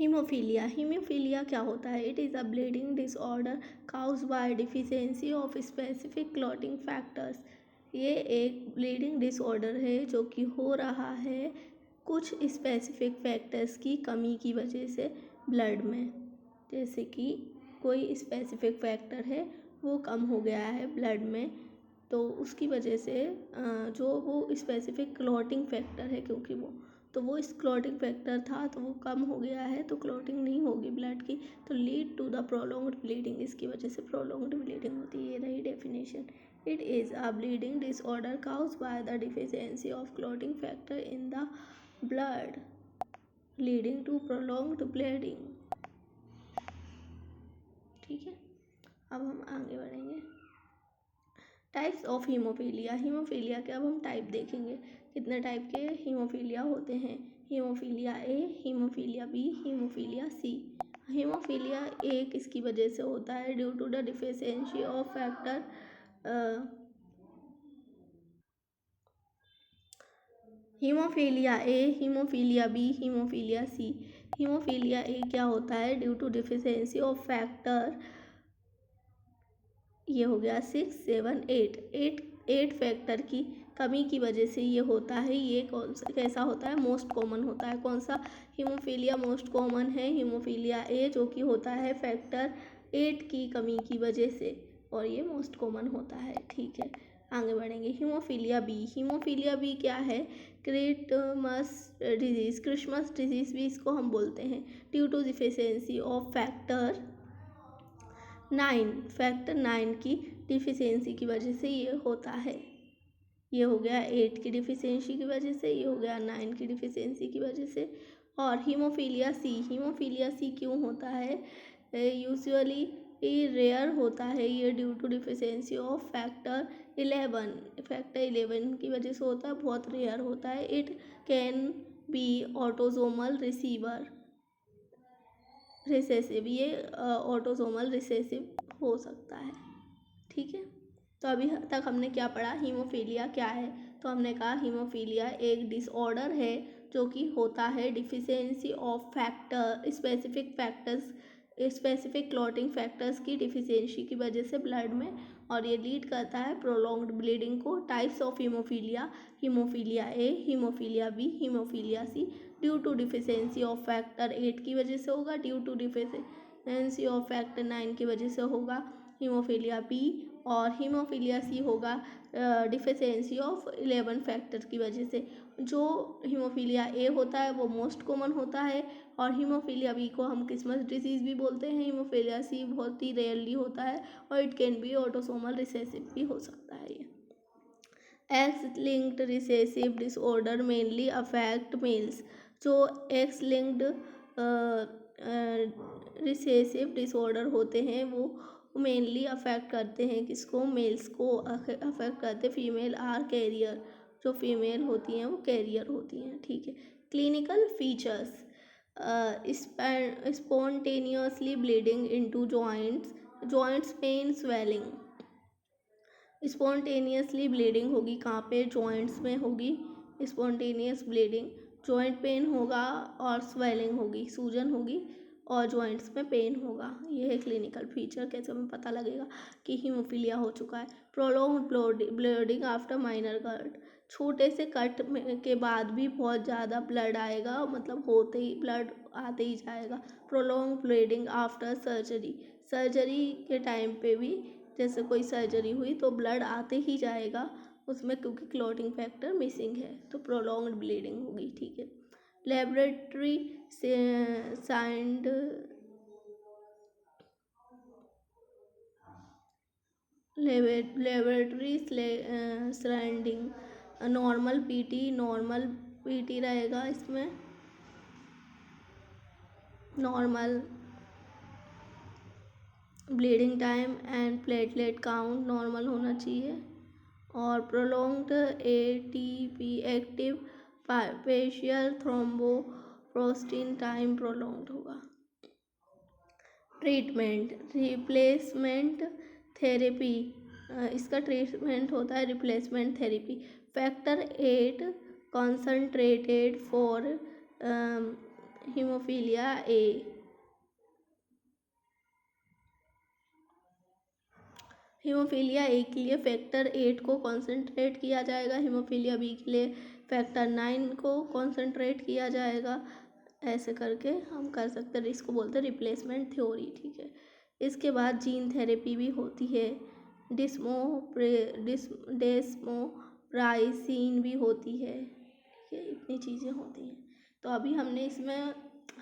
Haemophilia क्या होता है? It is a bleeding disorder caused bye deficiency of specific clotting factors. ये एक ब्लीडिंग डिसऑर्डर है जो कि हो रहा है कुछ स्पेसिफिक फैक्टर्स की कमी की वजह से ब्लड में। जैसे कि कोई स्पेसिफिक फैक्टर है वो कम हो गया है ब्लड में, तो उसकी वजह से जो वो स्पेसिफिक क्लॉटिंग फैक्टर है, क्योंकि वो इस क्लॉटिंग फैक्टर था तो वो कम हो गया है, तो क्लॉटिंग नहीं होगी ब्लड की, तो lead to the prolonged bleeding. इसकी वजह से प्रोलॉन्ग्ड ब्लीडिंग होती है। ये रही definition. It is a bleeding disorder caused by the deficiency of clotting factor in the blood leading to prolonged bleeding. ठीक है, अब हम आगे बढ़ेंगे। टाइप्स ऑफ हीमोफीलिया के अब हम टाइप देखेंगे। कितने टाइप के हीमोफीलिया होते हैं? Haemophilia A, haemophilia B, haemophilia C. Haemophilia A किसकी वजह से होता है? Due to the deficiency of factor haemophilia A, haemophilia B, haemophilia C. Haemophilia A क्या होता है? Due to deficiency of factor, ये हो गया 6, 7, 8 फैक्टर की कमी की वजह से ये होता है। ये कौन सा कैसा होता है? मोस्ट कॉमन होता है। कौन सा हीमोफीलिया मोस्ट कॉमन है? हीमोफीलिया ए, जो कि होता है फैक्टर 8 की कमी की वजह से, और ये मोस्ट कॉमन होता है। ठीक है, आगे बढ़ेंगे। हीमोफीलिया बी क्या है? क्रिसमस डिजीज़ भी इसको हम बोलते हैं। Due to deficiency of factor 9 की डिफिशियंसी की वजह से ये होता है। ये हो गया 8 की डिफिशियंसी की वजह से, ये हो गया 9 की डिफिशियंसी की वजह से। और हीमोफीलिया सी क्यों होता है? यूजुअली रेयर होता है ये due to deficiency of factor 11 की वजह से होता है, बहुत रेयर होता है। It can be autosomal recessive, ये ऑटोसोमल रिसेसिव हो सकता है। ठीक है, तो अभी तक हमने क्या पढ़ा? हीमोफीलिया क्या है? तो हमने कहा हीमोफीलिया एक डिसऑर्डर है जो कि होता है deficiency of factor specific clotting factors की डिफिशियंसी की वजह से ब्लड में, और ये लीड करता है प्रोलॉन्ग्ड ब्लीडिंग को। Types of haemophilia A, haemophilia B, haemophilia C. Due to deficiency of factor 8 की वजह से होगा, due to deficiency of factor 9 की वजह से होगा हीमोफीलिया बी, और हीमोफीलिया सी होगा डिफिशियंसी ऑफ 11 फैक्टर की वजह से। जो हीमोफीलिया ए होता है वो मोस्ट कॉमन होता है, और हीमोफीलिया बी को हम क्रिसमस डिजीज़ भी बोलते हैं। हीमोफीलिया सी बहुत ही रेयरली होता है, और it can be autosomal recessive भी हो सकता है। ये X linked recessive disorder mainly affect males. जो एक्स लिंक्ड रिसेसिव डिसऑर्डर होते हैं वो मेनली अफेक्ट करते हैं किसको? मेल्स को अफेक्ट करते। फीमेल आर कैरियर, जो फीमेल होती हैं वो कैरियर होती हैं। ठीक है, clinical features spontaneously bleeding into joints pain swelling. Spontaneously bleeding होगी कहाँ पे? जॉइंट्स में होगी स्पॉन्टेनियस ब्लीडिंग। जॉइंट पेन होगा और स्वेलिंग होगी, सूजन होगी, और जॉइंट्स में पेन होगा। ये है क्लिनिकल फीचर। कैसे हमें पता लगेगा कि हीमोफीलिया हो चुका है? Prolonged bleeding after minor cut. छोटे से कट के बाद भी बहुत ज़्यादा ब्लड आएगा, मतलब होते ही ब्लड आते ही जाएगा। प्रोलॉन्ग ब्लीडिंग आफ्टर सर्जरी के टाइम पे भी, जैसे कोई सर्जरी हुई तो ब्लड आते ही जाएगा उसमें, क्योंकि क्लॉटिंग फैक्टर मिसिंग है, तो प्रोलॉन्ग्ड ब्लीडिंग होगी। ठीक है, laboratory signs laboratory surrounding normal PT रहेगा इसमें। Normal bleeding time and platelet count normal होना चाहिए, और prolonged ATP active partial thromboplastin time prolonged होगा। ट्रीटमेंट रिप्लेसमेंट थेरेपी, इसका ट्रीटमेंट होता है replacement therapy. Factor 8 concentrated for haemophilia A. Haemophilia A के लिए फैक्टर 8 को कॉन्सेंट्रेट किया जाएगा, हीमोफीलिया बी के लिए फैक्टर 9 को कॉन्सेंट्रेट किया जाएगा। ऐसे करके हम कर सकते हैं, इसको बोलते हैं रिप्लेसमेंट थ्योरी। ठीक है, इसके बाद जीन थेरेपी भी होती है, डेस्मोप्राइसिन भी होती है। ठीक है, इतनी चीज़ें होती हैं। तो अभी हमने इसमें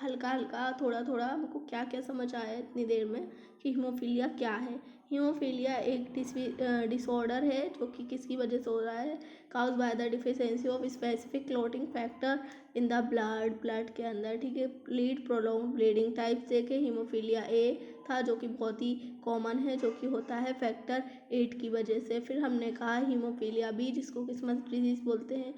हल्का हल्का थोड़ा थोड़ा हमको क्या क्या समझ आया इतनी देर में कि हीमोफीलिया क्या है। हीमोफीलिया एक डिसऑर्डर है जो कि किसकी वजह से हो रहा है, cause by the deficiency of specific clotting factor in the blood के अंदर। ठीक है, लीड प्रोलॉन्ग ब्लीडिंग टाइप देखे हीमोफीलिया ए था जो कि बहुत ही कॉमन है, जो कि होता है फैक्टर 8 की वजह से। फिर हमने कहा हीमोफीलिया बी जिसको किस्मत डिजीज बोलते हैं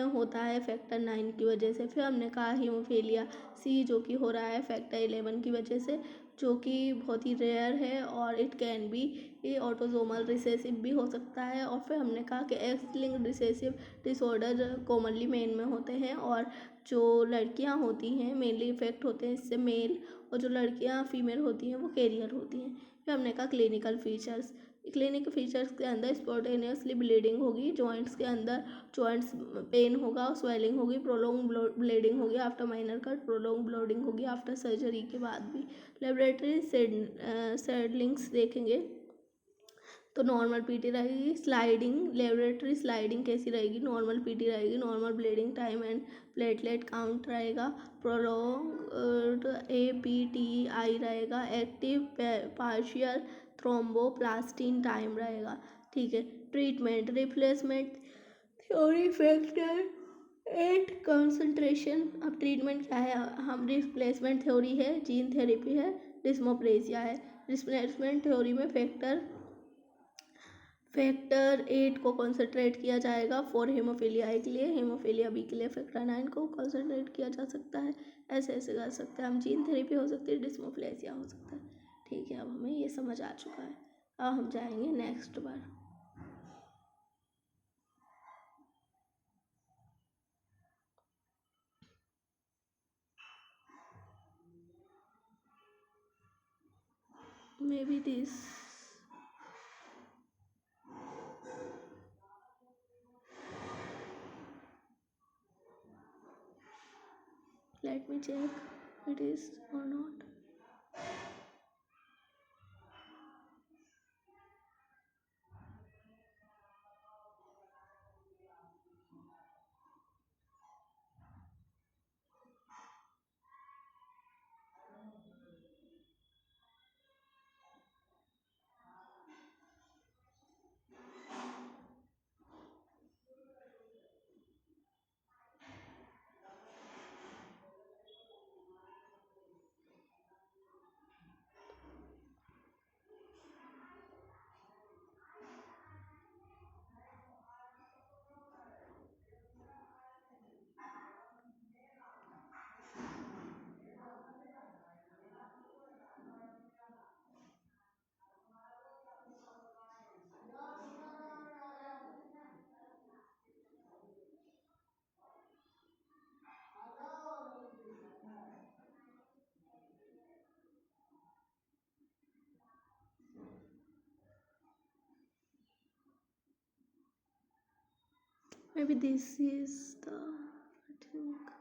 होता है फैक्टर 9 की वजह से। फिर हमने कहा हीमोफीलिया सी जो कि हो रहा है फैक्टर 11 की वजह से, जो कि बहुत ही रेयर है और it can be autosomal recessive भी हो सकता है। और फिर हमने कहा कि x linked recessive disorder commonly main में होते हैं और जो लड़कियां होती हैं मेनली इफेक्ट होते हैं इससे मेल, और जो लड़कियां फीमेल होती हैं वो कैरियर होती हैं। फिर हमने कहा क्लिनिकल फीचर्स के अंदर स्पॉन्टेनियसली ब्लीडिंग होगी, जॉइंट्स के अंदर जॉइंट्स पेन होगा, स्वेलिंग होगी, प्रोलॉन्ग ब्लीडिंग होगी after minor cut, prolong bleeding होगी आफ्टर सर्जरी के बाद भी। लेबोरेटरी सेडलिंग्स देखेंगे तो नॉर्मल पीटी रहेगी, स्लाइडिंग लेबोरेटरी स्लाइडिंग कैसी रहेगी, नॉर्मल पीटी रहेगी, normal bleeding time and platelet count रहेगा, प्रोलॉन्ग APTI रहेगा, एक्टिव पार्शियल थ्रोम्बोप्लास्टिन टाइम रहेगा। ठीक है, treatment replacement theory factor 8 concentration. अब ट्रीटमेंट क्या है, हम रिप्लेसमेंट थ्योरी है, जीन थेरेपी है, डिस्मोप्रेसिया है। रिप्लेसमेंट थ्योरी में फैक्टर 8 को कॉन्सेंट्रेट किया जाएगा फॉर हीमोफीलिया ए के लिए, हीमोफीलिया बी के लिए फैक्टर 9 को कॉन्सेंट्रेट किया जा सकता है। ऐसे ऐसे कर सकते हैं हम, जीन थेरेपी हो सकती है, डिस्मोप्रेसिया हो सकता है। ठीक है, अब हमें ये समझ आ चुका है। अब हम जाएंगे next bar. May be this let me check it is or not. Maybe this is the, I think